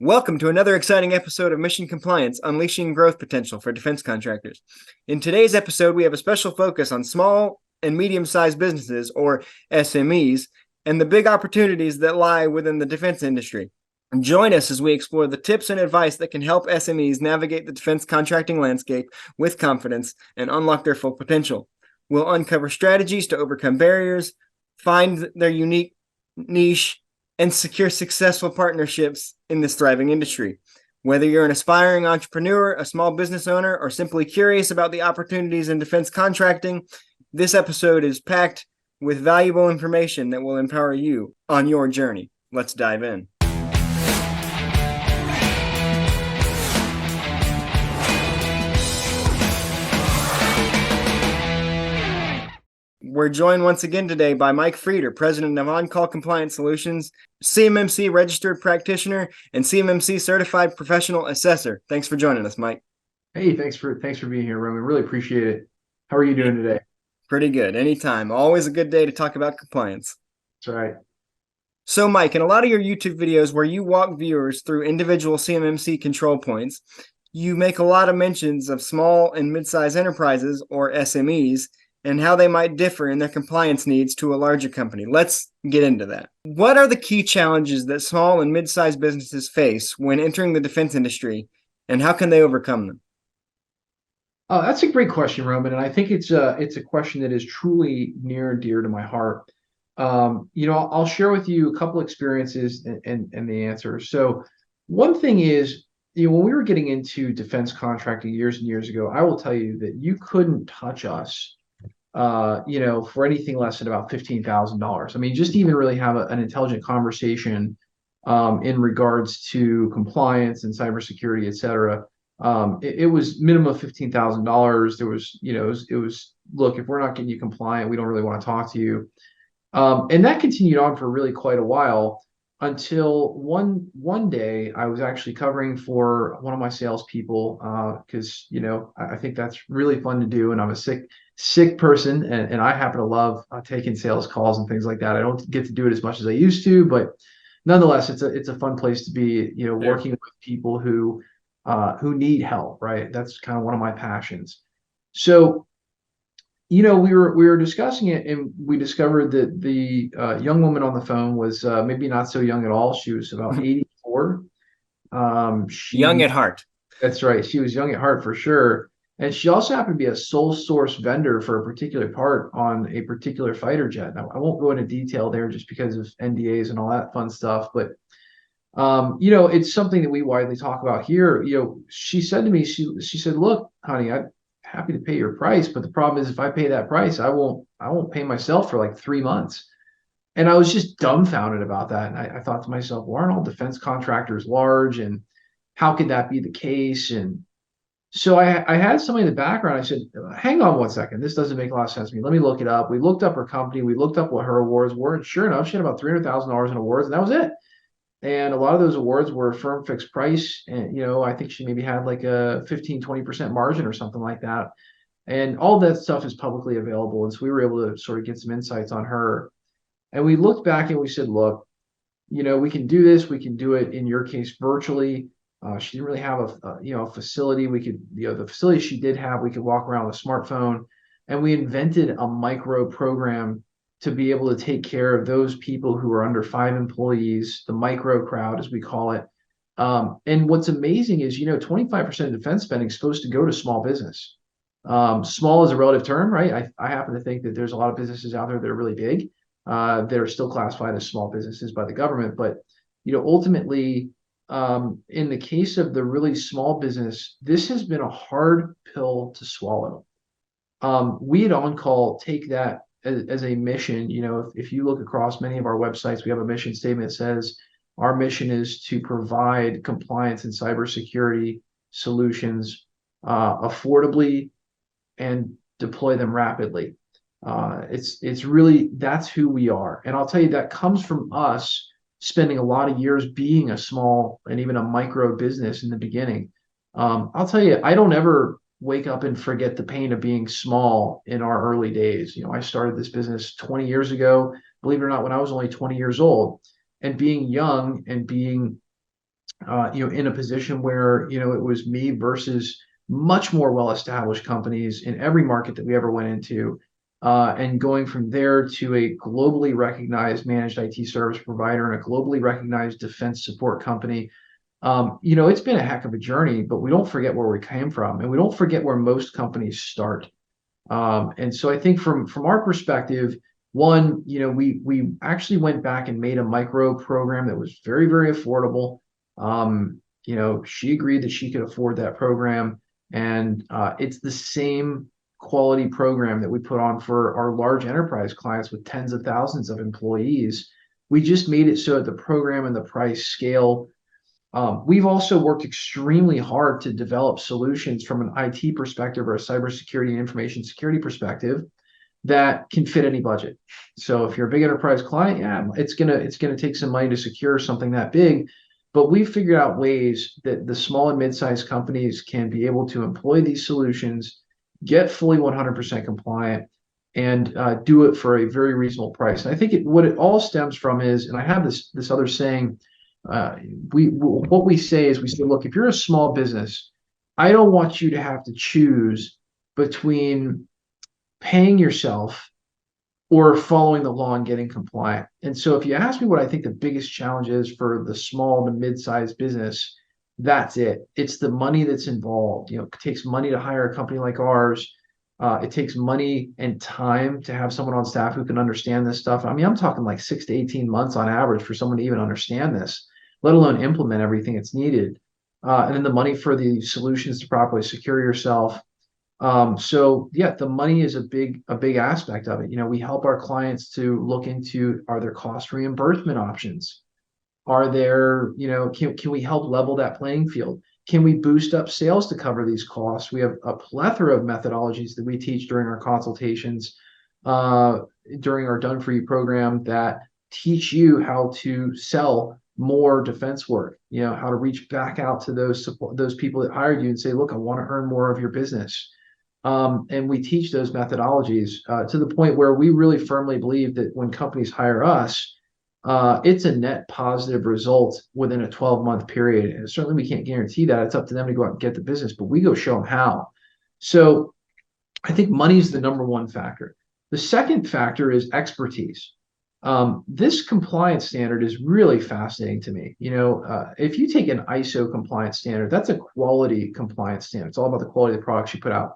Welcome to another exciting episode of Mission Compliance, Unleashing Growth Potential for Defense Contractors. In today's episode, we have a special focus on small and medium-sized businesses, or SMEs, and the big opportunities that lie within the defense industry. Join us as we explore the tips and advice that can help SMEs navigate the defense contracting landscape with confidence and unlock their full potential. We'll uncover strategies to overcome barriers, find their unique niche, and secure successful partnerships in this thriving industry. Whether you're an aspiring entrepreneur, a small business owner, or simply curious about the opportunities in defense contracting, this episode is packed with valuable information that will empower you on your journey. Let's dive in. We're joined once again today by Mike Frieder, President of On-Call Compliance Solutions, CMMC Registered Practitioner, and CMMC Certified Professional Assessor. Thanks for joining us, Mike. Hey, thanks for being here, Roman. Really appreciate it. How are you doing today? Pretty good. Anytime. Always a good day to talk about compliance. That's right. So, Mike, in a lot of your YouTube videos where you walk viewers through individual CMMC control points, you make a lot of mentions of small and mid-sized enterprises, or SMEs, and how they might differ in their compliance needs to a larger company. Let's get into that. What are the key challenges that small and mid-sized businesses face when entering the defense industry, and how can they overcome them? That's a great question, Roman, and I think it's a question that is truly near and dear to my heart. I'll share with you a couple experiences and the answers. So, one thing is, when we were getting into defense contracting years and years ago, I will tell you that you couldn't touch us for anything less than about $15,000. I mean, just even really have an intelligent conversation in regards to compliance and cybersecurity, et cetera. It was minimum of $15,000. There was, it was, look, if we're not getting you compliant, we don't really want to talk to you. And that continued on for really quite a while until one day I was actually covering for one of my salespeople because I think that's really fun to do, and I'm a sick person, and I happen to love taking sales calls and things like that. I don't get to do it as much as I used to, but nonetheless, it's a fun place to be. Working with people who need help, right? That's kind of one of my passions. So, we were discussing it, and we discovered that the young woman on the phone was maybe not so young at all. She was about 84. Young at heart. That's right. She was young at heart for sure. And she also happened to be a sole source vendor for a particular part on a particular fighter jet. Now, I won't go into detail there just because of NDAs and all that fun stuff, but it's something that we widely talk about here. She said to me, she said, "Look, honey, I'm happy to pay your price, but the problem is if I pay that price, I won't pay myself for like 3 months." And I was just dumbfounded about that. And I thought to myself, well, aren't all defense contractors large? And how could that be the case? And so I had somebody in the background. I said, hang on one second. This doesn't make a lot of sense to me. Let me look it up. We looked up her company. We looked up what her awards were. And sure enough, she had about $300,000 in awards, and that was it. And a lot of those awards were firm fixed price. And, I think she maybe had like a 15-20% margin or something like that. And all that stuff is publicly available. And so we were able to sort of get some insights on her. And we looked back and we said, look, we can do this. We can do it in your case virtually. She didn't really have a facility. We could, the facility she did have, we could walk around with a smartphone, and we invented a micro program to be able to take care of those people who are under 5 employees, the micro crowd, as we call it. And what's amazing is, 25% of defense spending is supposed to go to small business. Small is a relative term, right? I happen to think that there's a lot of businesses out there that are really big, that are still classified as small businesses by the government. But, ultimately, in the case of the really small business, this has been a hard pill to swallow. We at On-Call take that as a mission. If you look across many of our websites, we have a mission statement that says our mission is to provide compliance and cybersecurity solutions affordably and deploy them rapidly. It's really, that's who we are. And I'll tell you, that comes from us spending a lot of years being a small and even a micro business in the beginning. I'll tell you, I don't ever wake up and forget the pain of being small in our early days. I started this business 20 years ago, believe it or not, when I was only 20 years old, and being young and being in a position where, it was me versus much more well-established companies in every market that we ever went into. And going from there to a globally recognized managed IT service provider and a globally recognized defense support company. It's been a heck of a journey, but we don't forget where we came from, and we don't forget where most companies start. And so I think from our perspective, one, we actually went back and made a micro program that was very, very affordable. She agreed that she could afford that program, and it's the same quality program that we put on for our large enterprise clients with tens of thousands of employees. We just made it so that the program and the price scale. We've also worked extremely hard to develop solutions from an IT perspective or a cybersecurity and information security perspective that can fit any budget. So if you're a big enterprise client, yeah, it's gonna take some money to secure something that big, but we've figured out ways that the small and mid-sized companies can be able to employ these solutions, get fully 100% compliant, and do it for a very reasonable price. And I think what it all stems from is, and I have this other saying. What we say is, we say, look, if you're a small business, I don't want you to have to choose between paying yourself or following the law and getting compliant. And so if you ask me what I think the biggest challenge is for the small to mid-sized business, that's it. It's the money that's involved. It takes money to hire a company like ours. It takes money and time to have someone on staff who can understand this stuff. I mean, I'm talking like 6 to 18 months on average for someone to even understand this, let alone implement everything that's needed. And then the money for the solutions to properly secure yourself. So yeah, the money is a big aspect of it. We help our clients to look into, are there cost reimbursement options? Are there, can we help level that playing field? Can we boost up sales to cover these costs? We have a plethora of methodologies that we teach during our consultations, during our Done For You program, that teach you how to sell more defense work, how to reach back out to those people that hired you and say, look, I want to earn more of your business. And we teach those methodologies to the point where we really firmly believe that when companies hire us, it's a net positive result within a 12-month period. And certainly we can't guarantee that. It's up to them to go out and get the business, but we go show them how. So I think money is the number one factor. The second factor is expertise. This compliance standard is really fascinating to me. If you take an ISO compliance standard, that's a quality compliance standard. It's all about the quality of the products you put out.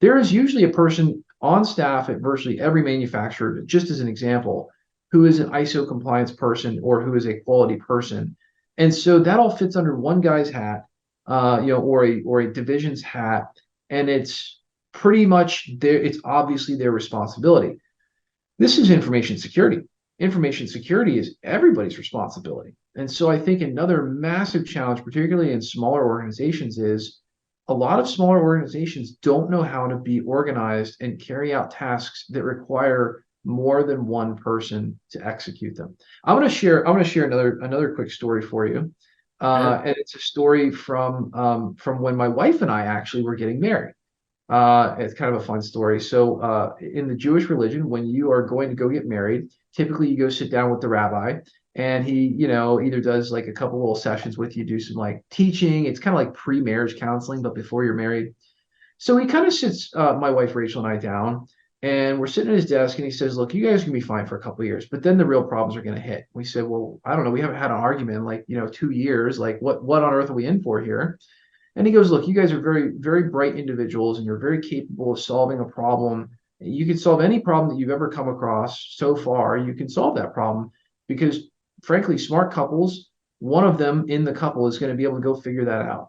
There is usually a person on staff at virtually every manufacturer, just as an example, who is an ISO compliance person or who is a quality person. And so that all fits under one guy's hat, or a division's hat, and it's pretty much it's obviously their responsibility. This is information security. Information security is everybody's responsibility. And so I think another massive challenge, particularly in smaller organizations, is a lot of smaller organizations don't know how to be organized and carry out tasks that require more than one person to execute them. I want to share another quick story for you. And it's a story from when my wife and I actually were getting married. It's kind of a fun story. So in the Jewish religion, when you are going to go get married, typically you go sit down with the rabbi, and he, either does like a couple little sessions with you, do some like teaching. It's kind of like pre-marriage counseling, but before you're married. So he kind of sits my wife Rachel and I down, and we're sitting at his desk, and he says, look, you guys can be fine for a couple of years, but then the real problems are going to hit. We said, well, I don't know. We haven't had an argument in like, 2 years. Like what on earth are we in for here? And he goes, look, you guys are very, very bright individuals, and you're very capable of solving a problem. You can solve any problem that you've ever come across so far. You can solve that problem because, frankly, smart couples, one of them in the couple is going to be able to go figure that out.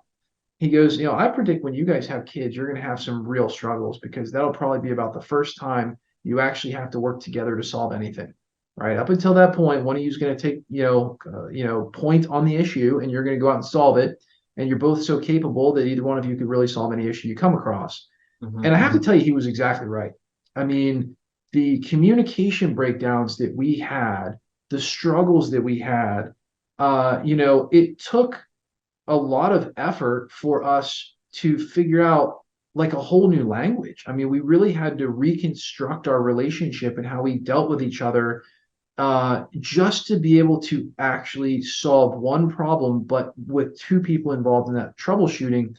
He goes, I predict when you guys have kids, you're going to have some real struggles, because that'll probably be about the first time you actually have to work together to solve anything, right? Up until that point, one of you is going to take, point on the issue, and you're going to go out and solve it. And you're both so capable that either one of you could really solve any issue you come across. Mm-hmm. And I have to tell you, he was exactly right. I mean, the communication breakdowns that we had, the struggles that we had, it took a lot of effort for us to figure out like a whole new language. I mean, we really had to reconstruct our relationship and how we dealt with each other just to be able to actually solve one problem, but with two people involved in that troubleshooting.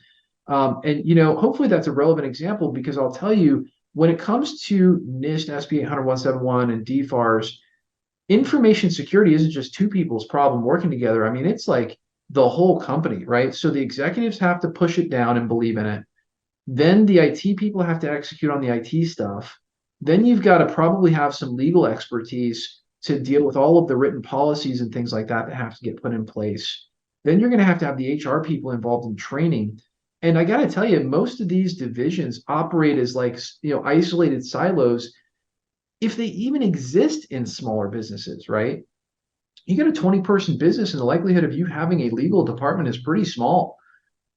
And hopefully that's a relevant example, because I'll tell you, when it comes to NIST, SB 800-171, and DFARS, information security isn't just two people's problem working together. I mean, it's like the whole company, right? So the executives have to push it down and believe in it. Then the IT people have to execute on the IT stuff. Then you've got to probably have some legal expertise to deal with all of the written policies and things like that that have to get put in place. Then you're going to have the HR people involved in training. And I got to tell you, most of these divisions operate as like, isolated silos, if they even exist in smaller businesses, right? You get a 20-person business, and the likelihood of you having a legal department is pretty small.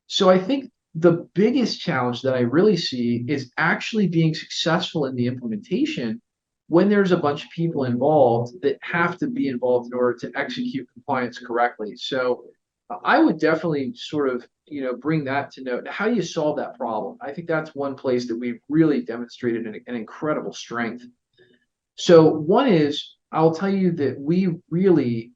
So I think the biggest challenge that I really see is actually being successful in the implementation when there's a bunch of people involved that have to be involved in order to execute compliance correctly. So I would definitely sort of, bring that to note. How do you solve that problem? I think that's one place that we've really demonstrated an incredible strength. So one is, I'll tell you that we really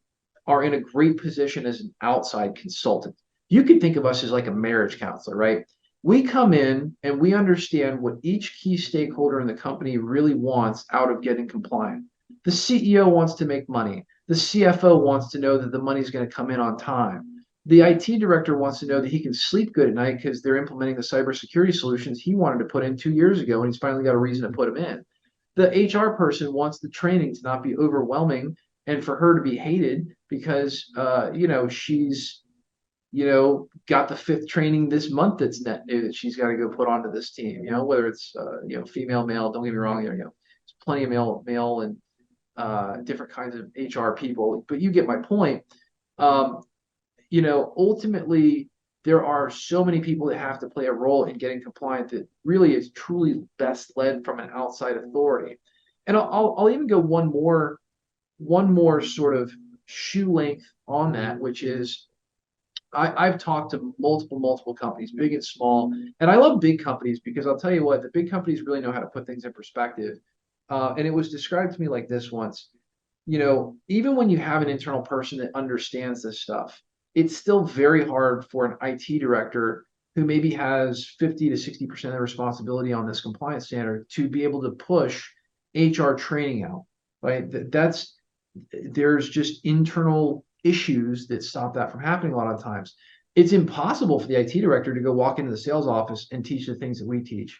are in a great position as an outside consultant. You could think of us as like a marriage counselor, right? We come in and we understand what each key stakeholder in the company really wants out of getting compliant. The CEO wants to make money. The CFO wants to know that the money's going to come in on time. The IT director wants to know that he can sleep good at night because they're implementing the cybersecurity solutions he wanted to put in 2 years ago, and he's finally got a reason to put them in. The HR person wants the training to not be overwhelming and for her to be hated because she's got the 5th training this month that's net new that she's got to go put onto this team. Whether it's female, male. Don't get me wrong. There's plenty of male and different kinds of HR people, but you get my point. Ultimately, there are so many people that have to play a role in getting compliant that really is truly best led from an outside authority. And I'll even go one more sort of shoe length on that, which is I've talked to multiple companies, big and small, and I love big companies because I'll tell you what, the big companies really know how to put things in perspective. And it was described to me like this once. Even when you have an internal person that understands this stuff, it's still very hard for an IT director who maybe has 50 to 60% of the responsibility on this compliance standard to be able to push HR training out, right? There's just internal issues that stop that from happening a lot of times. It's impossible for the IT director to go walk into the sales office and teach the things that we teach.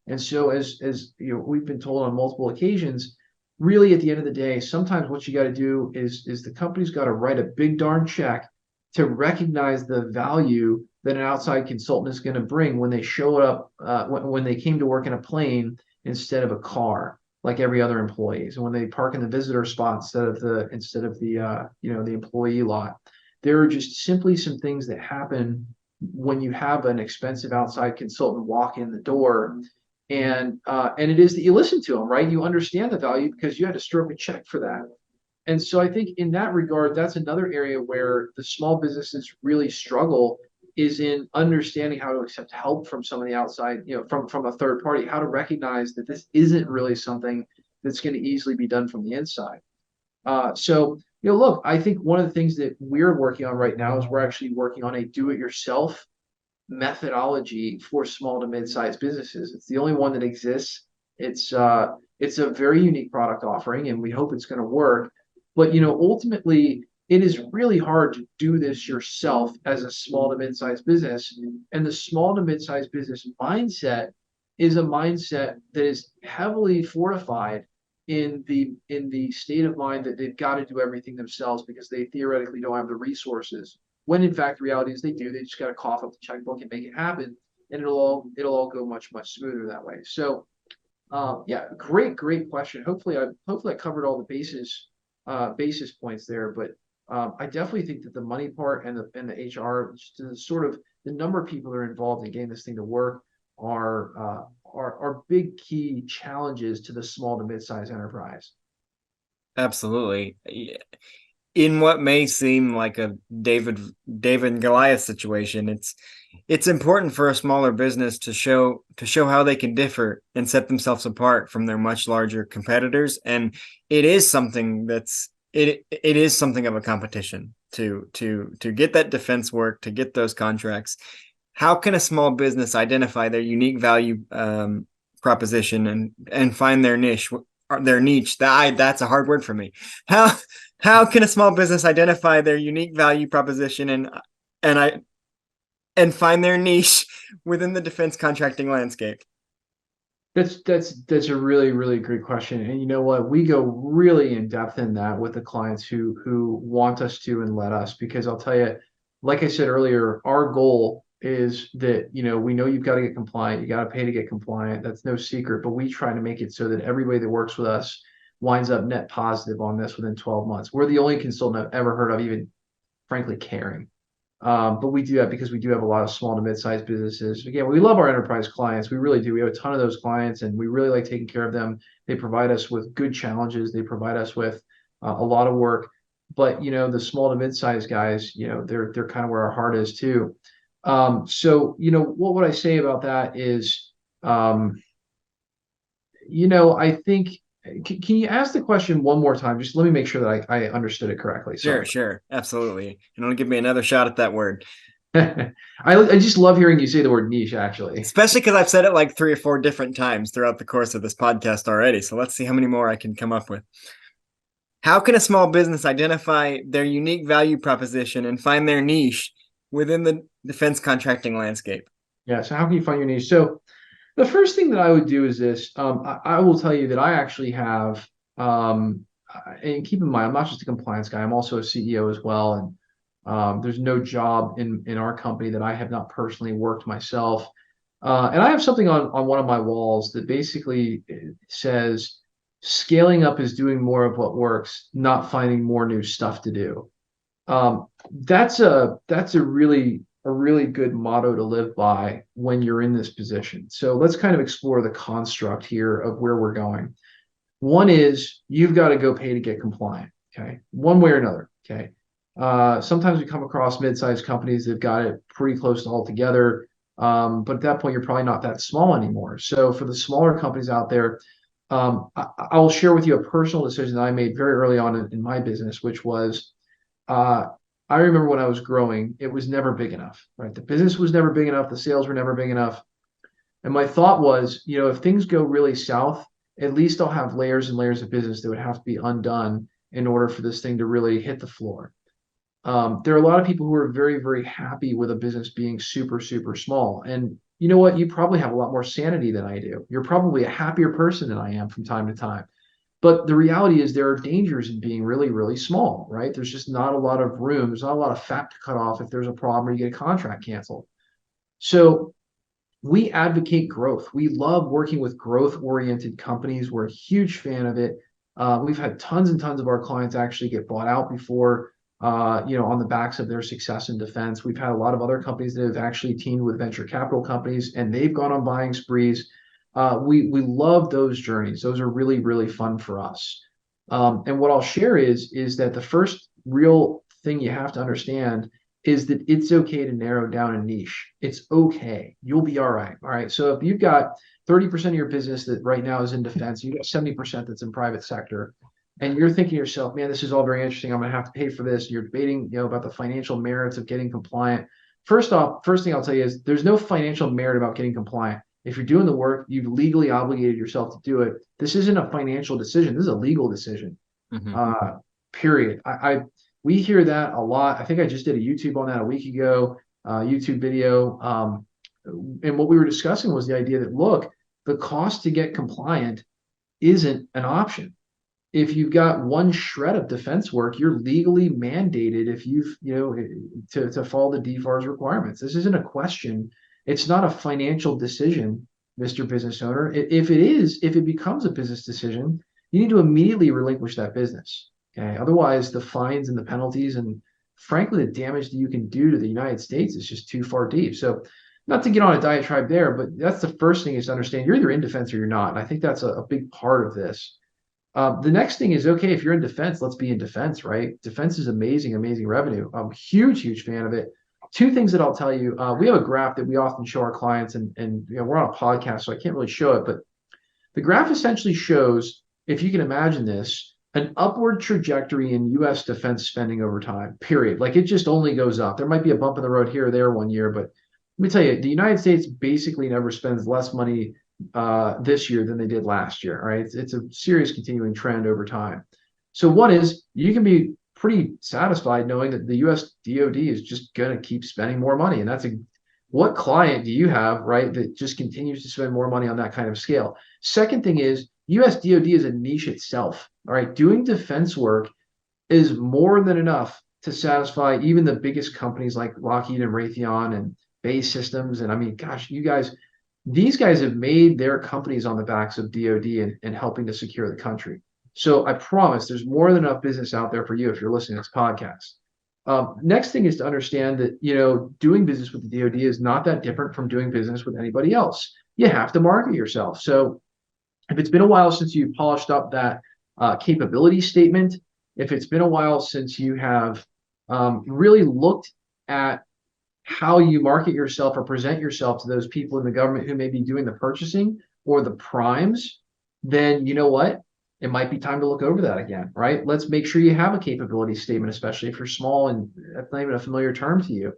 And so as we've been told on multiple occasions, really at the end of the day, sometimes what you got to do is the company's got to write a big darn check to recognize the value that an outside consultant is going to bring when they show up, when they came to work in a plane instead of a car, like every other employees, and when they park in the visitor spot instead of the employee lot. There are just simply some things that happen when you have an expensive outside consultant walk in the door, and it is that you listen to them, right? You understand the value because you had to stroke a check for that. And so I think in that regard, that's another area where the small businesses really struggle, is in understanding how to accept help from some of the outside, from a third party, how to recognize that this isn't really something that's going to easily be done from the inside. Look, I think one of the things that we're working on right now is we're actually working on a do-it-yourself methodology for small to mid-sized businesses. It's the only one that exists. It's a very unique product offering, and we hope it's going to work. But ultimately, it is really hard to do this yourself as a small to mid-sized business. And the small to mid-sized business mindset is a mindset that is heavily fortified in the state of mind that they've got to do everything themselves because they theoretically don't have the resources. When in fact, the reality is they do. They just got to cough up the checkbook and make it happen, and it'll all go much smoother that way. So, great question. Hopefully I covered all the basis points there, but I definitely think that the money part and the HR, just the sort of the number of people that are involved in getting this thing to work are big key challenges to the small to mid-sized enterprise. Absolutely. In what may seem like a David and Goliath situation, it's important for a smaller business to show how they can differ and set themselves apart from their much larger competitors. And it is something that's it is something of a competition to get that defense work, to get those contracts. How can a small business identify their unique value proposition and find their niche? Their niche. That's a hard word for me. How can a small business identify their unique value proposition and find their niche within the defense contracting landscape? That's a really, really great question. And you know what? We go really in depth in that with the clients who want us to and let us, because I'll tell you, like I said earlier, our goal is that, we know you've got to get compliant, you got to pay to get compliant. That's no secret, but we try to make it so that everybody that works with us winds up net positive on this within 12 months. We're the only consultant I've ever heard of even frankly caring. But we do that because we do have a lot of small to mid-sized businesses. Again, we love our enterprise clients. We really do. We have a ton of those clients, and we really like taking care of them. They provide us with good challenges. They provide us with a lot of work. But the small to mid-sized guys, they're kind of where our heart is too. So what would I say about that is, I think. Can you ask the question one more time? Just let me make sure that I understood it correctly. Sorry. Sure, absolutely. And it'll give me another shot at that word. I just love hearing you say the word niche, actually. Especially because I've said it like 3 or 4 different times throughout the course of this podcast already. So let's see how many more I can come up with. How can a small business identify their unique value proposition and find their niche within the defense contracting landscape? Yeah, so how can you find your niche? So the first thing that I would do is this. I will tell you that I actually have, and keep in mind, I'm not just a compliance guy. I'm also a CEO as well. And there's no job in our company that I have not personally worked myself. And I have something on one of my walls that basically says, scaling up is doing more of what works, not finding more new stuff to do. That's a really good motto to live by when you're in this position. So let's kind of explore the construct here of where we're going. One is you've got to go pay to get compliant, okay? One way or another, okay? Sometimes we come across mid-sized companies that got it pretty close to all together, but at that point, you're probably not that small anymore. So for the smaller companies out there, I'll share with you a personal decision that I made very early on in my business, which was I remember when I was growing, it was never big enough, right? The business was never big enough. The sales were never big enough. And my thought was, if things go really south, at least I'll have layers and layers of business that would have to be undone in order for this thing to really hit the floor. There are a lot of people who are very, very happy with a business being super, super small. And you know what? You probably have a lot more sanity than I do. You're probably a happier person than I am from time to time. But the reality is there are dangers in being really, really small, right? There's just not a lot of room. There's not a lot of fat to cut off if there's a problem or you get a contract canceled. So we advocate growth. We love working with growth-oriented companies. We're a huge fan of it. We've had tons and tons of our clients actually get bought out before, on the backs of their success in defense. We've had a lot of other companies that have actually teamed with venture capital companies, and they've gone on buying sprees. We love those journeys. Those are really, really fun for us. And what I'll share is that the first real thing you have to understand is that it's okay to narrow down a niche. It's okay. You'll be all right. All right. So if you've got 30% of your business that right now is in defense, you've got 70% that's in private sector, and you're thinking to yourself, man, this is all very interesting. I'm going to have to pay for this. You're debating, about the financial merits of getting compliant. First thing I'll tell you is there's no financial merit about getting compliant. If you're doing the work, you've legally obligated yourself to do it. This isn't a financial decision. This is a legal decision. Mm-hmm. Period. We hear that a lot. I think I just did a YouTube on that a week ago, YouTube video. And what we were discussing was the idea that, look, the cost to get compliant isn't an option. If you've got one shred of defense work, you're legally mandated if to follow the DFARS requirements. This isn't a question. It's not a financial decision, Mr. Business Owner. If it becomes a business decision, you need to immediately relinquish that business. Okay. Otherwise, the fines and the penalties and frankly, the damage that you can do to the United States is just too far deep. So not to get on a diatribe there, but that's the first thing is to understand you're either in defense or you're not. And I think that's a big part of this. The next thing is, okay, if you're in defense, let's be in defense, right? Defense is amazing, amazing revenue. I'm a huge, huge fan of it. Two things that I'll tell you. We have a graph that we often show our clients, and we're on a podcast, so I can't really show it, but the graph essentially shows, if you can imagine this, an upward trajectory in US defense spending over time, period. Like it just only goes up. There might be a bump in the road here or there one year, but let me tell you, the United States basically never spends less money this year than they did last year. Right? It's a serious continuing trend over time. So one is you can be pretty satisfied knowing that the US DoD is just going to keep spending more money, and that's a what client do you have, right, that just continues to spend more money on that kind of scale? Second thing is US DoD is a niche itself. All right, doing defense work is more than enough to satisfy even the biggest companies like Lockheed and Raytheon and Base Systems. And I mean, gosh, these guys have made their companies on the backs of DoD and helping to secure the country. So I promise there's more than enough business out there for you if you're listening to this podcast. Next thing is to understand that, doing business with the DoD is not that different from doing business with anybody else. You have to market yourself. So if it's been a while since you've polished up that capability statement, if it's been a while since you have really looked at how you market yourself or present yourself to those people in the government who may be doing the purchasing or the primes, then you know what? It might be time to look over that again, right? Let's make sure you have a capability statement, especially if you're small and that's not even a familiar term to you.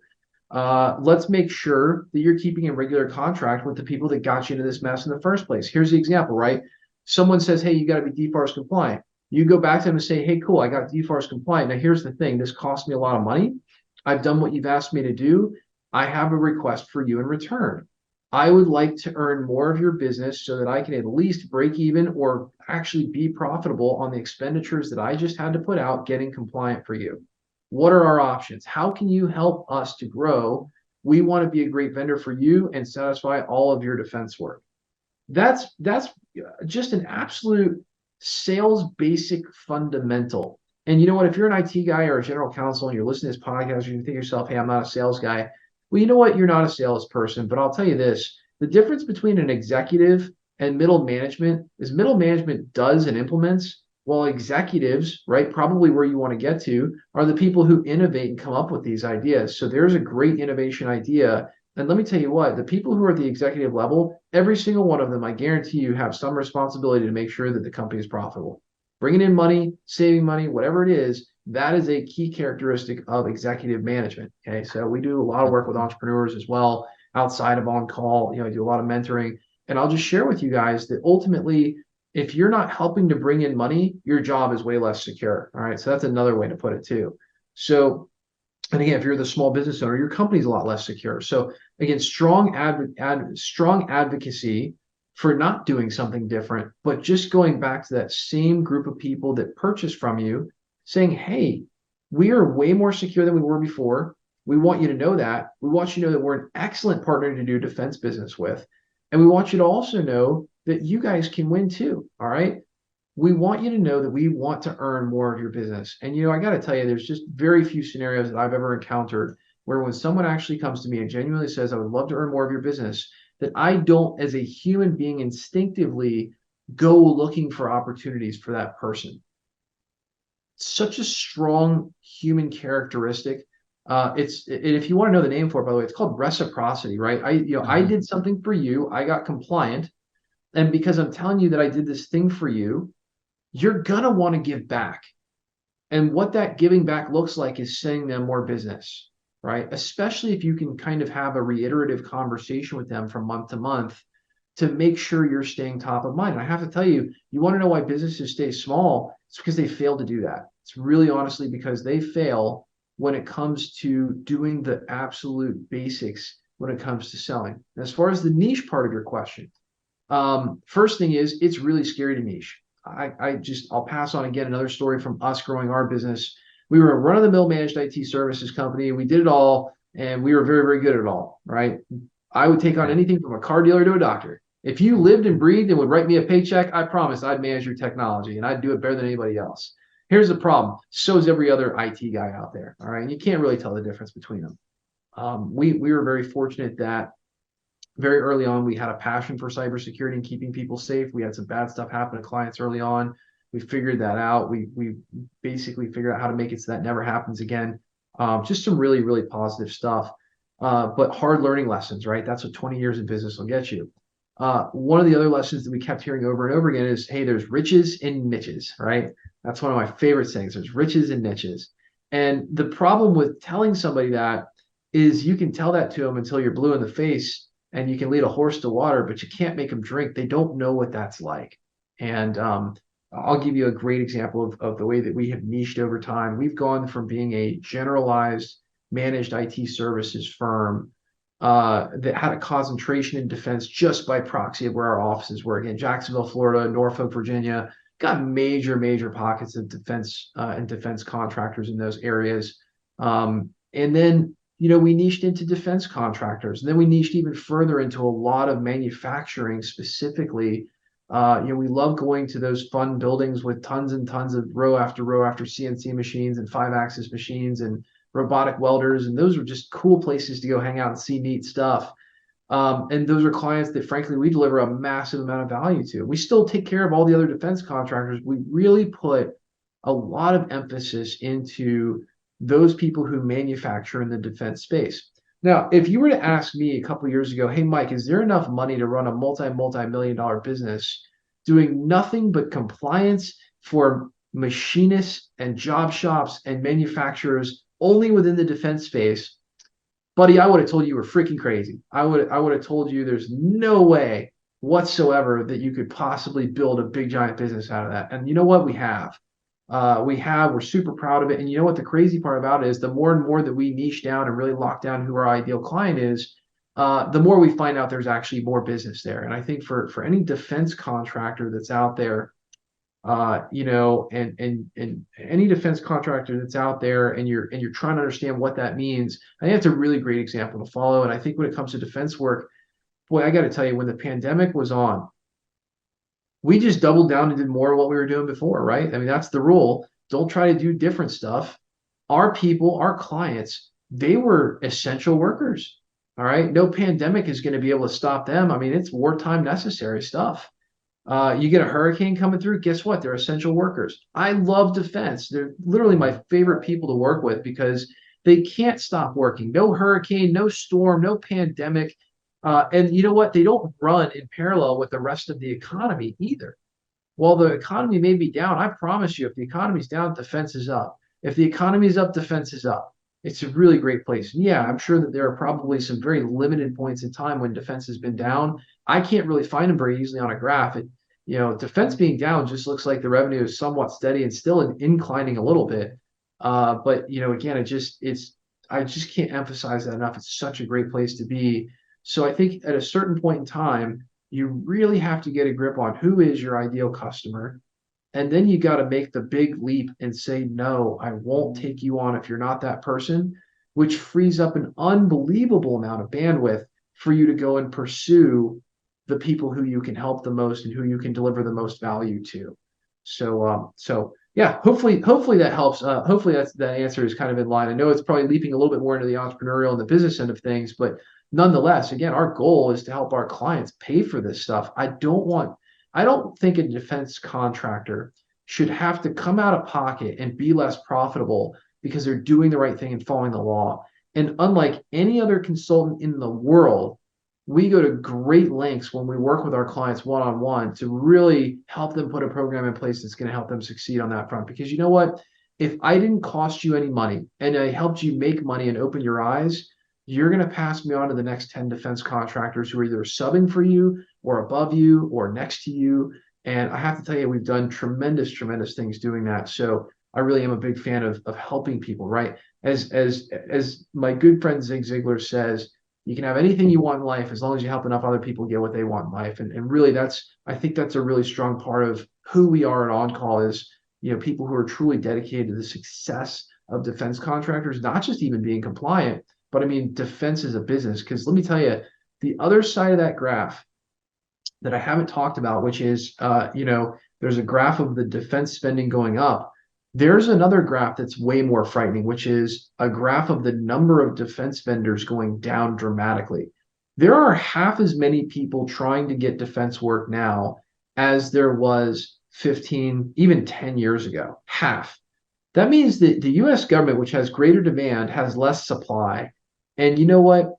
Let's make sure that you're keeping in regular contract with the people that got you into this mess in the first place. Here's the example, right? Someone says, hey, you got to be DFARS compliant. You go back to them and say, hey, cool, I got DFARS compliant. Now, here's the thing. This cost me a lot of money. I've done what you've asked me to do. I have a request for you in return. I would like to earn more of your business so that I can at least break even or actually be profitable on the expenditures that I just had to put out getting compliant for you. What are our options? How can you help us to grow? We want to be a great vendor for you and satisfy all of your defense work. That's just an absolute sales basic fundamental. And you know what? If you're an IT guy or a general counsel and you're listening to this podcast, you can think to yourself, hey, I'm not a sales guy. Well, you know what? You're not a salesperson, but I'll tell you this. The difference between an executive and middle management is middle management does and implements, while executives, right, probably where you want to get to, are the people who innovate and come up with these ideas. So there's a great innovation idea. And let me tell you what, the people who are at the executive level, every single one of them, I guarantee you, have some responsibility to make sure that the company is profitable. Bringing in money, saving money, whatever it is, that is a key characteristic of executive management. Okay, so we do a lot of work with entrepreneurs as well outside of on call. I do a lot of mentoring, and I'll just share with you guys that ultimately, if you're not helping to bring in money, your job is way less secure. All right, so that's another way to put it too. So, and again, if you're the small business owner, your company's a lot less secure. So again, strong advocacy for not doing something different, but just going back to that same group of people that purchase from you, saying, hey, we are way more secure than we were before. We want you to know that. We want you to know that we're an excellent partner to do defense business with. And we want you to also know that you guys can win too. All right. We want you to know that we want to earn more of your business. And, I got to tell you, there's just very few scenarios that I've ever encountered where when someone actually comes to me and genuinely says, I would love to earn more of your business, that I don't, as a human being, instinctively go looking for opportunities for that person. Such a strong human characteristic. If you want to know the name for it, by the way, it's called reciprocity, right? I did something for you, I got compliant, and because I'm telling you that I did this thing for you, you're gonna want to give back. And what that giving back looks like is sending them more business, right? Especially if you can kind of have a reiterative conversation with them from month to month to make sure you're staying top of mind. And I have to tell you, you want to know why businesses stay small? It's because they fail to do that. It's really honestly because they fail when it comes to doing the absolute basics when it comes to selling. And as far as the niche part of your question, first thing is it's really scary to niche. I'll pass on again another story from us growing our business. We were a run-of-the-mill managed IT services company. We did it all, and we were very, very good at it all, right? I would take on anything from a car dealer to a doctor. If you lived and breathed and would write me a paycheck, I promise I'd manage your technology and I'd do it better than anybody else. Here's the problem. So is every other IT guy out there. All right. And you can't really tell the difference between them. We were very fortunate that very early on, we had a passion for cybersecurity and keeping people safe. We had some bad stuff happen to clients early on. We figured that out. We basically figured out how to make it so that never happens again. Just some really, really positive stuff. But hard learning lessons, right? That's what 20 years of business will get you. One of the other lessons that we kept hearing over and over again is, hey, there's riches in niches, right? That's one of my favorite things. There's riches in niches. And the problem with telling somebody that is you can tell that to them until you're blue in the face and you can lead a horse to water, but you can't make them drink. They don't know what that's like. And I'll give you a great example of the way that we have niched over time. We've gone from being a generalized managed IT services firm that had a concentration in defense just by proxy of where our offices were. Again, Jacksonville, Florida, Norfolk, Virginia, got major pockets of defense and defense contractors in those areas. And then, we niched into defense contractors. And then we niched even further into a lot of manufacturing specifically. We love going to those fun buildings with tons and tons of row after CNC machines and 5-axis machines and robotic welders. And those are just cool places to go hang out and see neat stuff. And those are clients that, frankly, we deliver a massive amount of value to. We still take care of all the other defense contractors. We really put a lot of emphasis into those people who manufacture in the defense space. Now, if you were to ask me a couple of years ago, hey, Mike, is there enough money to run a multi-million dollar business doing nothing but compliance for machinists and job shops and manufacturers only within the defense space? Buddy, I would have told you were freaking crazy. I would have told you there's no way whatsoever that you could possibly build a big giant business out of that. And you know what? We have. We're super proud of it. And you know what the crazy part about it is, the more and more that we niche down and really lock down who our ideal client is, the more we find out there's actually more business there. And I think for any defense contractor that's out there, and any defense contractor that's out there and you're trying to understand what that means, I think that's a really great example to follow. And I think when it comes to defense work, boy, I got to tell you, when the pandemic was on, we just doubled down and did more of what we were doing before, right? I mean, that's the rule. Don't try to do different stuff. Our people, our clients, they were essential workers. All right. No pandemic is going to be able to stop them. I mean, it's wartime necessary stuff. You get a hurricane coming through, guess what? They're essential workers. I love defense. They're literally my favorite people to work with because they can't stop working. No hurricane, no storm, no pandemic. And you know what? They don't run in parallel with the rest of the economy either. While the economy may be down, I promise you, if the economy's down, defense is up. If the economy is up, defense is up. It's a really great place. And yeah, I'm sure that there are probably some very limited points in time when defense has been down. I can't really find them very easily on a graph. Defense being down just looks like the revenue is somewhat steady and still inclining a little bit. But again, I just can't emphasize that enough. It's such a great place to be. So I think at a certain point in time, you really have to get a grip on who is your ideal customer. And then you got to make the big leap and say, no, I won't take you on if you're not that person, which frees up an unbelievable amount of bandwidth for you to go and pursue the people who you can help the most and who you can deliver the most value to. So yeah, hopefully that helps. Hopefully that answer is kind of in line. I know it's probably leaping a little bit more into the entrepreneurial and the business end of things, but nonetheless, again, our goal is to help our clients pay for this stuff. I don't think a defense contractor should have to come out of pocket and be less profitable because they're doing the right thing and following the law. And unlike any other consultant in the world, we go to great lengths when we work with our clients one-on-one to really help them put a program in place that's going to help them succeed on that front. Because you know what? If I didn't cost you any money and I helped you make money and open your eyes, you're going to pass me on to the next 10 defense contractors who are either subbing for you or above you or next to you. And I have to tell you, we've done tremendous things doing that. So I really am a big fan of helping people, right? As my good friend Zig Ziglar says, you can have anything you want in life as long as you help enough other people get what they want in life. And really I think that's a really strong part of who we are at On Call is, people who are truly dedicated to the success of defense contractors, not just even being compliant, but I mean, defense is a business. Because let me tell you, the other side of that graph that I haven't talked about, which is, there's a graph of the defense spending going up. There's another graph that's way more frightening, which is a graph of the number of defense vendors going down dramatically. There are half as many people trying to get defense work now as there was 15, even 10 years ago. Half. That means that the US government, which has greater demand, has less supply. And you know what?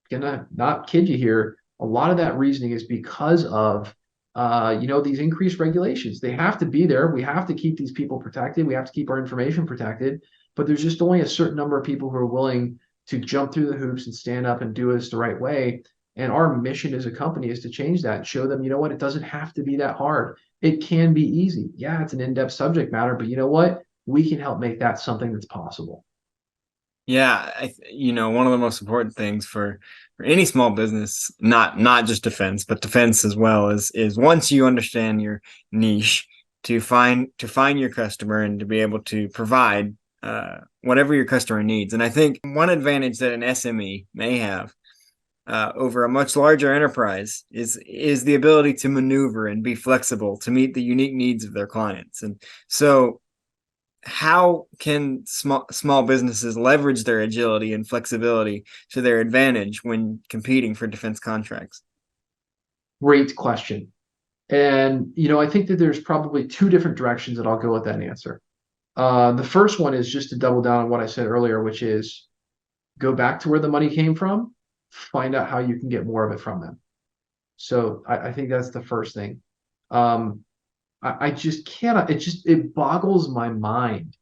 Gonna not kid you here. A lot of that reasoning is because of these increased regulations. They have to be there. We have to keep these people protected. We have to keep our information protected. But there's just only a certain number of people who are willing to jump through the hoops and stand up and do this the right way. And our mission as a company is to change that and show them, you know what, it doesn't have to be that hard. It can be easy. Yeah, it's an in-depth subject matter, but you know what? We can help make that something that's possible. Yeah, one of the most important things for any small business, not just defense, but defense as well, is once you understand your niche, to find your customer and to be able to provide whatever your customer needs. And I think one advantage that an SME may have over a much larger enterprise is the ability to maneuver and be flexible to meet the unique needs of their clients. And so how can small businesses leverage their agility and flexibility to their advantage when competing for defense contracts? Great question. And, I think that there's probably two different directions that I'll go with that answer. The first one is just to double down on what I said earlier, which is go back to where the money came from, find out how you can get more of it from them. So I think that's the first thing. I just cannot, it boggles my mind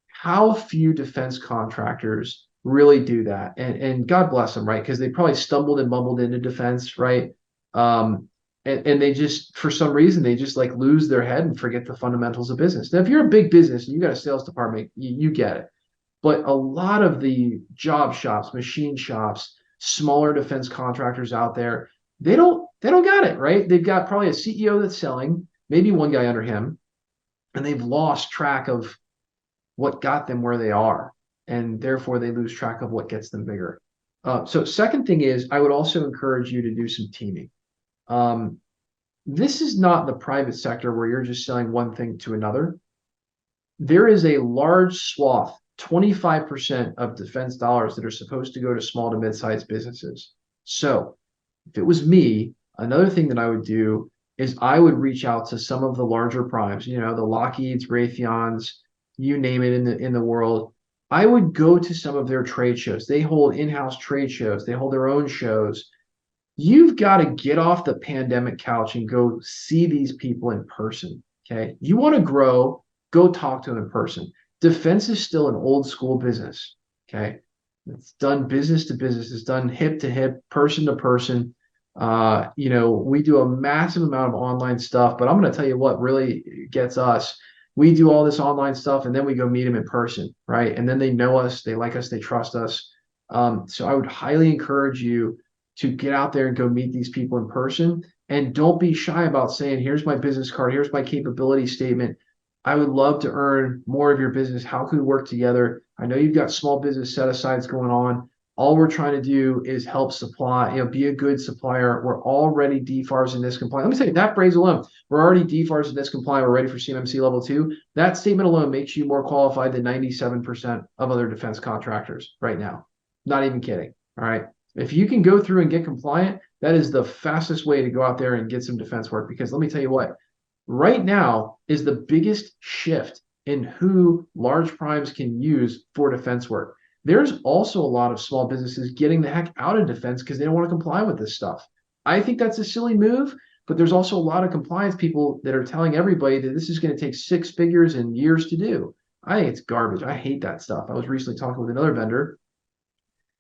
how few defense contractors really do that. And God bless them, right? Because they probably stumbled and mumbled into defense, right? And they just, for some reason, they just like lose their head and forget the fundamentals of business. Now, if you're a big business and you got a sales department, you get it. But a lot of the job shops, machine shops, smaller defense contractors out there, they don't got it, right? They've got probably a CEO that's selling, maybe one guy under him, and they've lost track of what got them where they are, and therefore they lose track of what gets them bigger. So second thing is, I would also encourage you to do some teaming. This is not the private sector where you're just selling one thing to another. There is a large swath, 25% of defense dollars that are supposed to go to small to mid-sized businesses. So if it was me, another thing that I would do is I would reach out to some of the larger primes, the Lockheeds, Raytheons, you name it in the world. I would go to some of their trade shows. They hold in-house trade shows. They hold their own shows. You've got to get off the pandemic couch and go see these people in person. Okay. You want to grow, go talk to them in person. Defense is still an old school business. Okay. It's done business to business. It's done hip to hip, person to person. We do a massive amount of online stuff, but I'm going to tell you what really gets us. We do all this online stuff and then we go meet them in person, right? And then they know us, they like us, they trust us. So I would highly encourage you to get out there and go meet these people in person. And don't be shy about saying, here's my business card, here's my capability statement. I would love to earn more of your business. How can we work together? I know you've got small business set-asides going on. All we're trying to do is help supply, be a good supplier. We're already DFARS and NIST compliant. Let me tell you, that phrase alone, we're already DFARS and NIST compliant. We're ready for CMMC level 2. That statement alone makes you more qualified than 97% of other defense contractors right now. Not even kidding. All right. If you can go through and get compliant, that is the fastest way to go out there and get some defense work. Because let me tell you what, right now is the biggest shift in who large primes can use for defense work. There's also a lot of small businesses getting the heck out of defense because they don't want to comply with this stuff. I think that's a silly move, but there's also a lot of compliance people that are telling everybody that this is going to take 6 figures and years to do. I think it's garbage. I hate that stuff. I was recently talking with another vendor,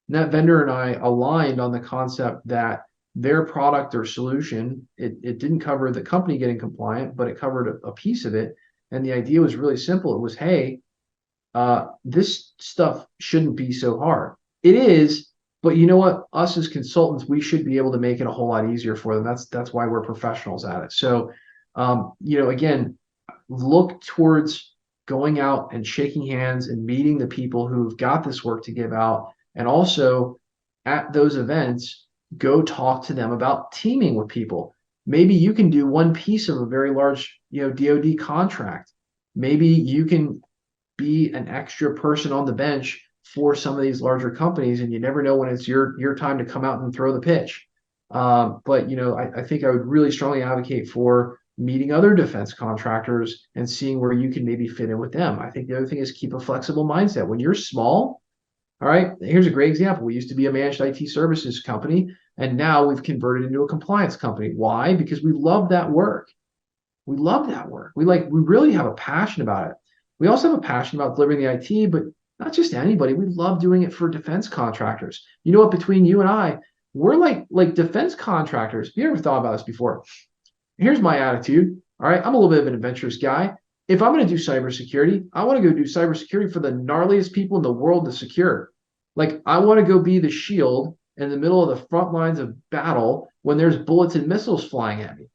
and that vendor and I aligned on the concept that their product or solution, it didn't cover the company getting compliant, but it covered a piece of it. And the idea was really simple. It was, hey, this stuff shouldn't be so hard. It is, but you know what? Us as consultants, we should be able to make it a whole lot easier for them. That's why we're professionals at it. So, again, look towards going out and shaking hands and meeting the people who've got this work to give out. And also at those events, go talk to them about teaming with people. Maybe you can do one piece of a very large, DoD contract. Maybe you can be an extra person on the bench for some of these larger companies, and you never know when it's your time to come out and throw the pitch. But I think I would really strongly advocate for meeting other defense contractors and seeing where you can maybe fit in with them. I think the other thing is keep a flexible mindset. When you're small, All right, here's a great example. We used to be a managed IT services company, and now we've converted into a compliance company. Why? Because we love that work. We love that work. We really have a passion about it. We also have a passion about delivering the IT, but not just anybody. We love doing it for defense contractors. You know what? Between you and I, we're like defense contractors. Have you ever thought about this before? Here's my attitude. All right, I'm a little bit of an adventurous guy. If I'm going to do cybersecurity, I want to go do cybersecurity for the gnarliest people in the world to secure. Like, I want to go be the shield in the middle of the front lines of battle when there's bullets and missiles flying at me.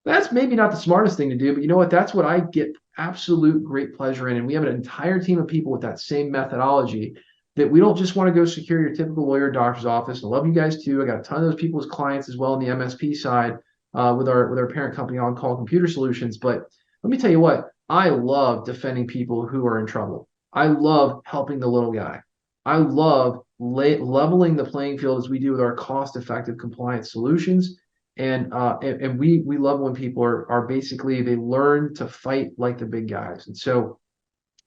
That's maybe not the smartest thing to do, but you know what? That's what I get absolute great pleasure in. And we have an entire team of people with that same methodology, that we don't just want to go secure your typical lawyer doctor's office. I love you guys too. I got a ton of those people as clients as well on the MSP side, with our parent company On Call Computer Solutions. But let me tell you what, I love defending people who are in trouble. I love helping the little guy. I love leveling the playing field as we do with our cost-effective compliance solutions. And we love when people are basically, they learn to fight like the big guys. And so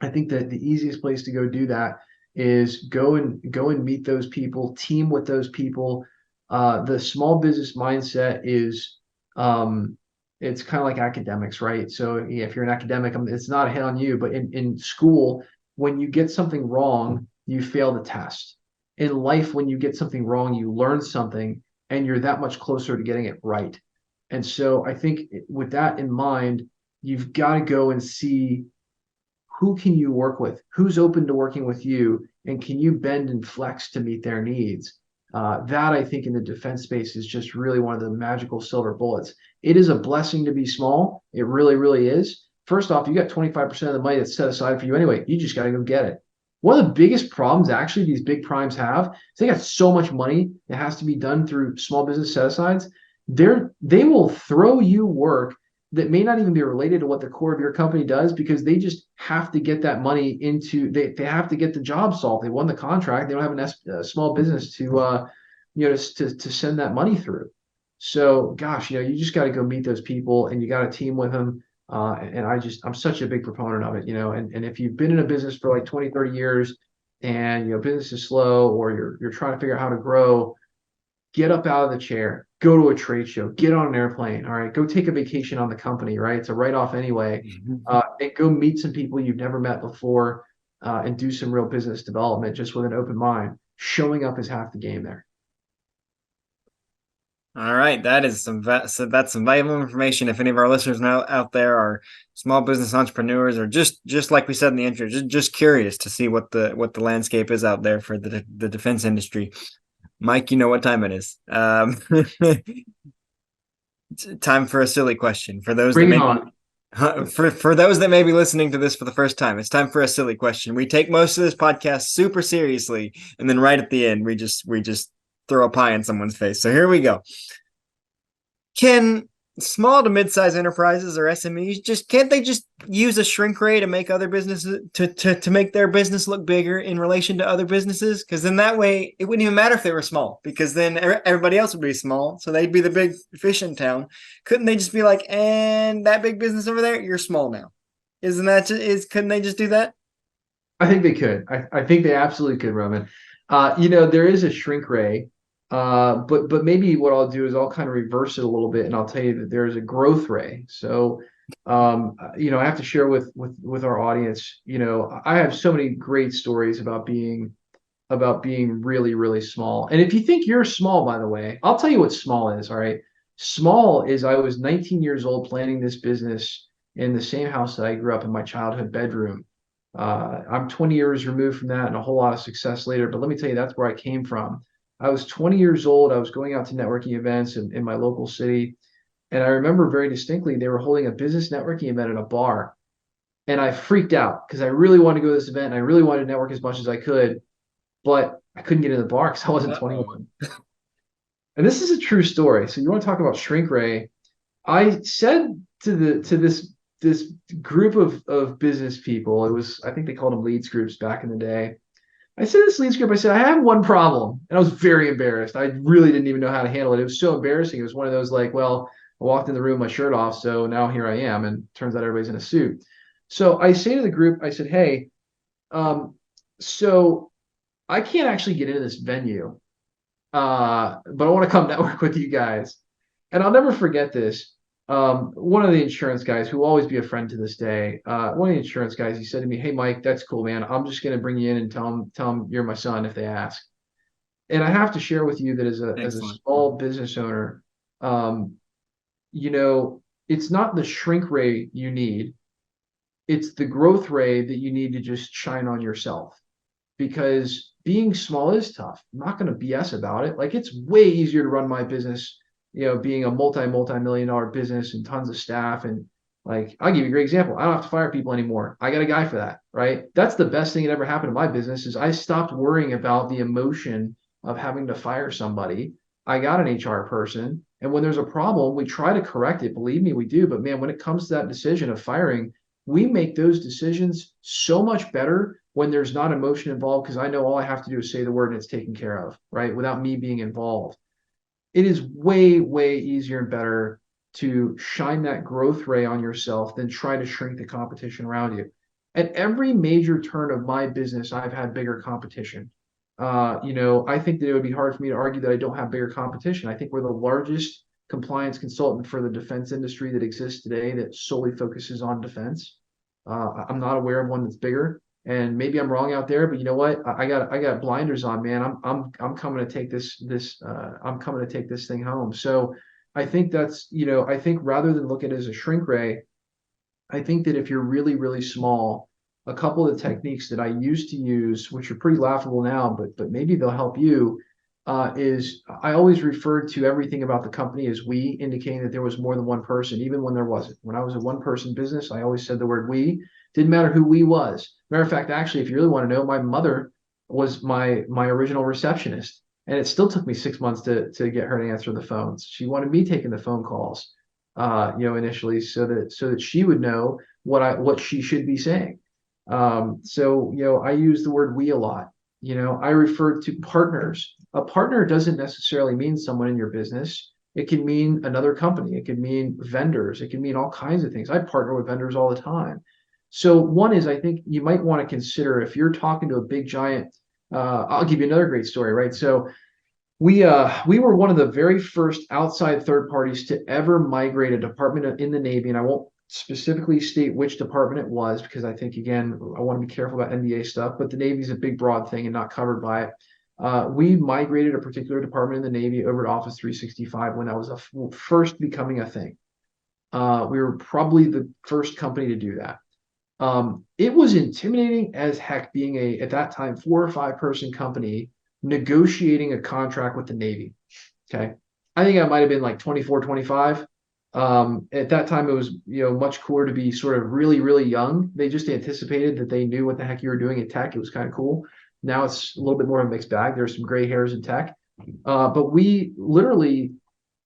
I think that the easiest place to go do that is go and meet those people, team with those people. The small business mindset is, it's kind of like academics, right? So yeah, if you're an academic, it's not a hit on you, but in school, when you get something wrong, you fail the test. In life, when you get something wrong, you learn something, and you're that much closer to getting it right. And so I think with that in mind, you've got to go and see who can you work with, who's open to working with you, and can you bend and flex to meet their needs. That, I think, in the defense space is just really one of the magical silver bullets. It is a blessing to be small. It really, really is. First off, you got 25% of the money that's set aside for you anyway. You just got to go get it. One of the biggest problems actually these big primes have is they got so much money that has to be done through small business set asides. They will throw you work that may not even be related to what the core of your company does, because they just have to get that money into, they have to get the job solved. They won the contract. They don't have a small business to send that money through. So gosh, you just got to go meet those people, and you got to team with them. And I'm such a big proponent of it, and if you've been in a business for like 20, 30 years, and business is slow, or you're trying to figure out how to grow, get up out of the chair, go to a trade show, get on an airplane. All right, go take a vacation on the company, right? It's a write-off anyway. And go meet some people you've never met before, and do some real business development just with an open mind. Showing up is half the game there. All right, that is so that's some valuable information. If any of our listeners now out there are small business entrepreneurs, or just like we said in the intro, just curious to see what the landscape is out there for the defense industry. Mike, you know what time it is. Time for a silly question. For those Bring that it may on. for those that may be listening to this for the first time, it's time for a silly question. We take most of this podcast super seriously, and then right at the end, we just throw a pie in someone's face. So here we go. Can small to mid-sized enterprises, or SMEs, can't they just use a shrink ray to make other businesses to make their business look bigger in relation to other businesses? Because then that way it wouldn't even matter if they were small, because then everybody else would be small, so they'd be the big fish in town. Couldn't they just be like, and that big business over there, you're small now? Couldn't they just do that? I think they could. I think they absolutely could, Roman. There is a shrink ray, but maybe what I'll do is I'll kind of reverse it a little bit, and I'll tell you that there's a growth ray. So, I have to share with our audience. I have so many great stories about being really, really small. And if you think you're small, by the way, I'll tell you what small is. All right, small is, I was 19 years old planning this business in the same house that I grew up in my childhood bedroom. I'm 20 years removed from that, and a whole lot of success later. But let me tell you, that's where I came from. I was 20 years old. I was going out to networking events in my local city. And I remember very distinctly, they were holding a business networking event at a bar. And I freaked out because I really wanted to go to this event, and I really wanted to network as much as I could, but I couldn't get in the bar because I wasn't Uh-oh. 21. And this is a true story. So you want to talk about shrink ray? I said to this group of business people, I think they called them leads groups back in the day. I said to this leads group, I said, I have one problem. And I was very embarrassed. I really didn't even know how to handle it. It was so embarrassing. It was one of those like, well, I walked in the room with my shirt off, so now here I am. And turns out everybody's in a suit. So I say to the group, I said, hey, so I can't actually get into this venue, but I want to come network with you guys. And I'll never forget this. One of the insurance guys who will always be a friend to this day, one of the insurance guys, he said to me, "Hey, Mike, that's cool, man. I'm just going to bring you in and tell them you're my son if they ask." And I have to share with you that as a Excellent. small business owner, um, you know, it's not the shrink rate you need, it's the growth rate that you need to just shine on yourself. Because being small is tough. I'm not going to BS about it. Like it's way easier to run my business, being a multi-million dollar business and tons of staff. And like, I'll give you a great example. I don't have to fire people anymore. I got a guy for that, right? That's the best thing that ever happened to my business is I stopped worrying about the emotion of having to fire somebody. I got an HR person. And when there's a problem, we try to correct it. Believe me, we do. But man, when it comes to that decision of firing, we make those decisions so much better when there's not emotion involved because I know all I have to do is say the word and it's taken care of, right? Without me being involved. It is way, way easier and better to shine that growth ray on yourself than try to shrink the competition around you. At every major turn of my business, I've had bigger competition. I think that it would be hard for me to argue that I don't have bigger competition. I think we're the largest compliance consultant for the defense industry that exists today that solely focuses on defense. I'm not aware of one that's bigger, and maybe I'm wrong out there, but you know what? I got blinders on, man. I'm coming to take I'm coming to take this thing home. So I think I think rather than look at it as a shrink ray, I think that if you're really, really small, a couple of the techniques that I used to use, which are pretty laughable now, but maybe they'll help you, is I always referred to everything about the company as we, indicating that there was more than one person, even when there wasn't. When I was a one-person business, I always said the word we. Didn't matter who we was. Matter of fact, actually, if you really want to know, my mother was my original receptionist, and it still took me 6 months to get her to answer the phones. She wanted me taking the phone calls initially so that she would know what she should be saying. I use the word we a lot. I refer to partners. A partner doesn't necessarily mean someone in your business. It can mean another company. It can mean vendors. It can mean all kinds of things. I partner with vendors all the time. So one is I think you might want to consider if you're talking to a big giant. I'll give you another great story, right? So we were one of the very first outside third parties to ever migrate a department in the Navy, and I won't specifically state which department it was because I think again I want to be careful about NDA stuff, but the Navy is a big broad thing and not covered by it. We migrated a particular department in the Navy over to Office 365 when that was first becoming a thing. We were probably the first company to do that. It was intimidating as heck being at that time 4 or 5 person company negotiating a contract with the Navy. Okay. I think I might have been like 24, 25. At that time, it was, much cooler to be sort of really, really young. They just anticipated that they knew what the heck you were doing in tech. It was kind of cool. Now it's a little bit more of a mixed bag. There's some gray hairs in tech. But we literally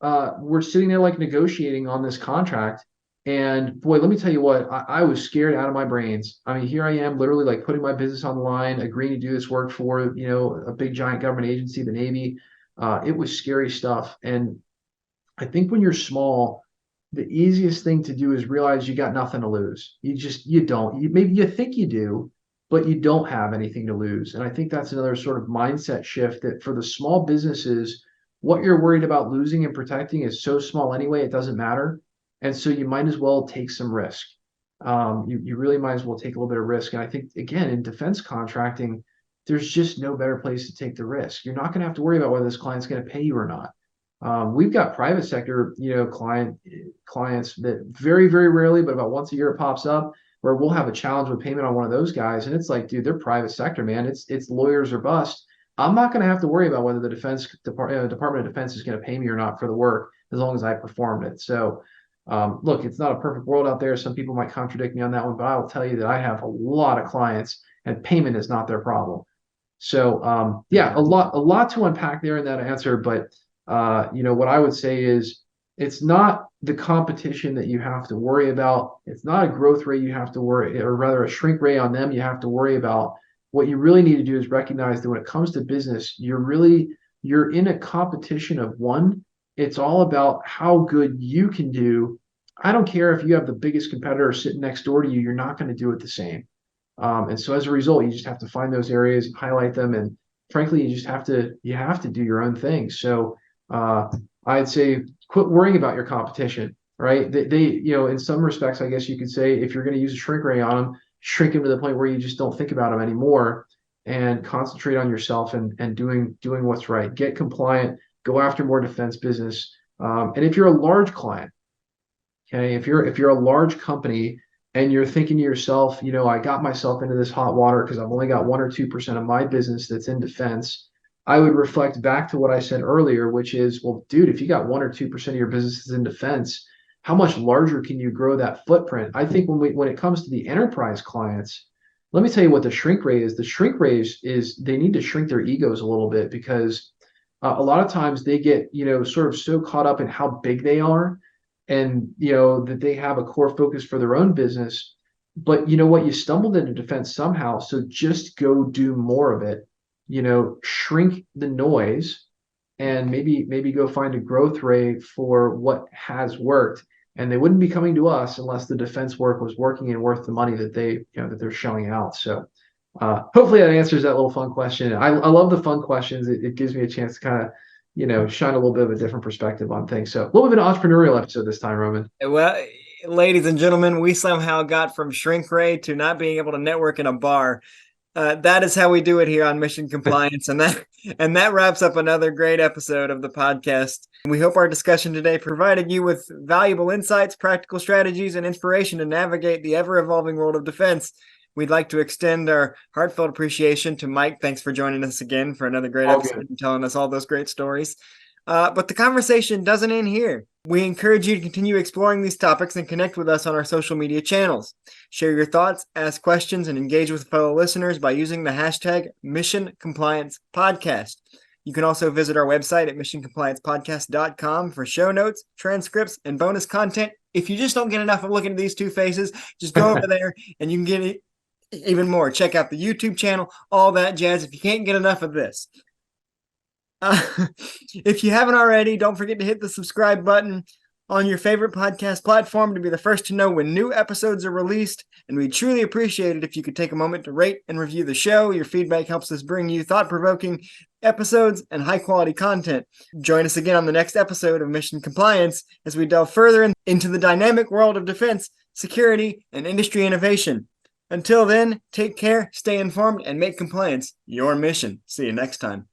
were sitting there like negotiating on this contract. And boy, let me tell you what, I was scared out of my brains. I mean, here I am literally like putting my business on the line, agreeing to do this work for, a big giant government agency, the Navy. It was scary stuff. And I think when you're small, the easiest thing to do is realize you got nothing to lose. You don't. Maybe you think you do, but you don't have anything to lose. And I think that's another sort of mindset shift that for the small businesses, what you're worried about losing and protecting is so small anyway, it doesn't matter. And so you might as well take some risk. You really might as well take a little bit of risk. And I think, again, in defense contracting, there's just no better place to take the risk. You're not going to have to worry about whether this client's going to pay you or not. We've got private sector, clients that very, very rarely, but about once a year it pops up where we'll have a challenge with payment on one of those guys. And it's like, dude, they're private sector, man. It's lawyers or bust. I'm not going to have to worry about whether the Department of Defense is going to pay me or not for the work as long as I performed it. So, look, it's not a perfect world out there. Some people might contradict me on that one, but I will tell you that I have a lot of clients and payment is not their problem. So, yeah, a lot to unpack there in that answer, but what I would say is it's not the competition that you have to worry about. It's not a growth rate you have to worry, or rather a shrink rate on them you have to worry about. What you really need to do is recognize that when it comes to business, you're in a competition of one. It's all about how good you can do. I don't care if you have the biggest competitor sitting next door to you, you're not going to do it the same. And so as a result, you just have to find those areas, highlight them, and frankly, you have to do your own thing. So I'd say quit worrying about your competition, right? In some respects, I guess you could say if you're going to use a shrink ray on them, shrink them to the point where you just don't think about them anymore and concentrate on yourself and doing what's right. Get compliant, go after more defense business. And if you're a large client, okay, if you're a large company and you're thinking to yourself, I got myself into this hot water because I've only got 1 or 2% of my business that's in defense. I would reflect back to what I said earlier, which is, well, dude, if you got 1 or 2% of your business is in defense, how much larger can you grow that footprint? I think when it comes to the enterprise clients, let me tell you what the shrink rate is. The shrink rate is they need to shrink their egos a little bit because a lot of times they get, sort of so caught up in how big they are and, that they have a core focus for their own business. But you know what? You stumbled into defense somehow. So just go do more of it, shrink the noise and maybe go find a growth rate for what has worked. And they wouldn't be coming to us unless the defense work was working and worth the money that that they're showing out. So hopefully that answers that little fun question. I love the fun questions. It gives me a chance to kind of, shine a little bit of a different perspective on things. So a little bit of an entrepreneurial episode this time, Roman. Well, ladies and gentlemen, we somehow got from shrink ray to not being able to network in a bar. That is how we do it here on Mission Compliance, and that wraps up another great episode of the podcast. We hope our discussion today provided you with valuable insights, practical strategies, and inspiration to navigate the ever-evolving world of defense. We'd like to extend our heartfelt appreciation to Mike. Thanks for joining us again for another great episode and telling us all those great stories. But the conversation doesn't end here. We encourage you to continue exploring these topics and connect with us on our social media channels. Share your thoughts, ask questions, and engage with fellow listeners by using the hashtag Mission Compliance Podcast. You can also visit our website at missioncompliancepodcast.com for show notes, transcripts, and bonus content. If you just don't get enough of looking at these two faces, just go over there and you can get even more. Check out the YouTube channel, all that jazz if you can't get enough of this. If you haven't already, don't forget to hit the subscribe button on your favorite podcast platform to be the first to know when new episodes are released. And we truly appreciate it if you could take a moment to rate and review the show. Your feedback helps us bring you thought-provoking episodes and high-quality content. Join us again on the next episode of Mission Compliance as we delve further into the dynamic world of defense, security, and industry innovation. Until then, take care, stay informed, and make compliance your mission. See you next time.